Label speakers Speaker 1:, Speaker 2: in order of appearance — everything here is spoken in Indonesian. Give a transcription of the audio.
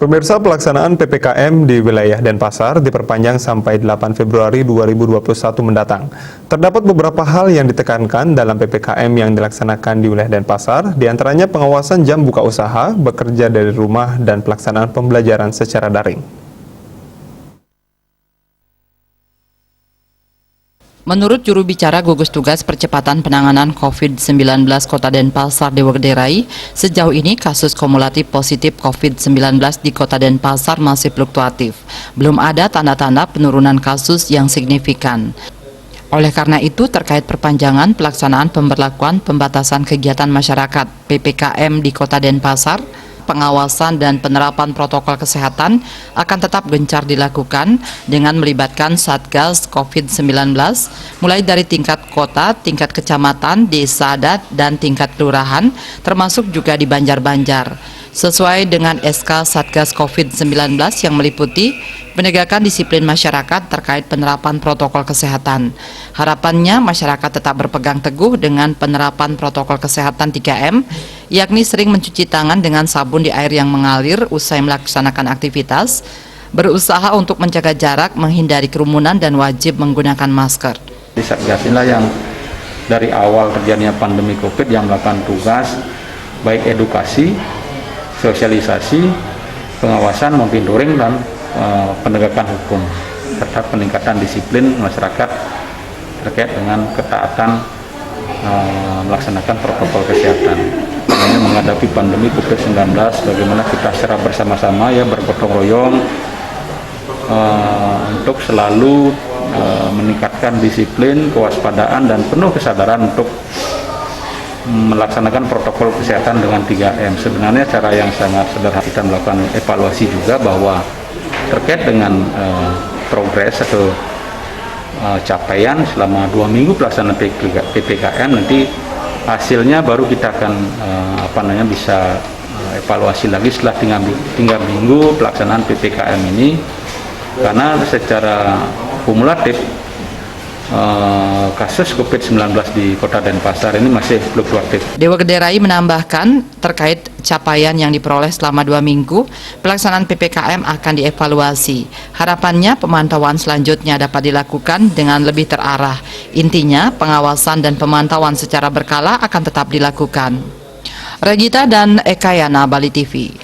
Speaker 1: Pemirsa, pelaksanaan PPKM di wilayah Denpasar diperpanjang sampai 8 Februari 2021 mendatang. Terdapat beberapa hal yang ditekankan dalam PPKM yang dilaksanakan di wilayah Denpasar, diantaranya pengawasan jam buka usaha, bekerja dari rumah, dan pelaksanaan pembelajaran secara daring.
Speaker 2: Menurut juru bicara gugus tugas percepatan penanganan COVID-19 Kota Denpasar Dewa Gede Rai, sejauh ini kasus kumulatif positif COVID-19 di Kota Denpasar masih fluktuatif. Belum ada tanda-tanda penurunan kasus yang signifikan. Oleh karena itu, terkait perpanjangan pelaksanaan pemberlakuan pembatasan kegiatan masyarakat PPKM di Kota Denpasar, pengawasan dan penerapan protokol kesehatan akan tetap gencar dilakukan dengan melibatkan Satgas COVID-19 mulai dari tingkat kota, tingkat kecamatan, desa adat, dan tingkat kelurahan, termasuk juga di Banjar-Banjar. Sesuai dengan SK Satgas COVID-19 yang meliputi penegakan disiplin masyarakat terkait penerapan protokol kesehatan. Harapannya masyarakat tetap berpegang teguh dengan penerapan protokol kesehatan 3M, yakni sering mencuci tangan dengan sabun di air yang mengalir usai melaksanakan aktivitas, berusaha untuk menjaga jarak, menghindari kerumunan, dan wajib menggunakan masker.
Speaker 3: Di Satgas inilah yang dari awal terjadinya pandemi COVID yang melakukan tugas baik edukasi, sosialisasi, pengawasan, monitoring, dan penegakan hukum serta peningkatan disiplin masyarakat terkait dengan ketaatan melaksanakan protokol kesehatan. Ini menghadapi pandemi COVID-19, bagaimana kita secara bersama-sama ya bergotong royong untuk selalu meningkatkan disiplin, kewaspadaan, dan penuh kesadaran untuk melaksanakan protokol kesehatan dengan 3M. Sebenarnya cara yang sangat sederhana, kita melakukan evaluasi juga bahwa terkait dengan progres atau capaian selama 2 minggu pelaksanaan PPKM, nanti hasilnya baru kita akan bisa evaluasi lagi setelah 3 minggu pelaksanaan PPKM ini, karena secara kumulatif kasus COVID-19 di Kota Denpasar ini masih fluktuatif.
Speaker 2: Dewa Gede Rai menambahkan terkait capaian yang diperoleh selama 2 minggu, pelaksanaan PPKM akan dievaluasi. Harapannya pemantauan selanjutnya dapat dilakukan dengan lebih terarah. Intinya pengawasan dan pemantauan secara berkala akan tetap dilakukan. Regita dan Eka Yana, Bali TV.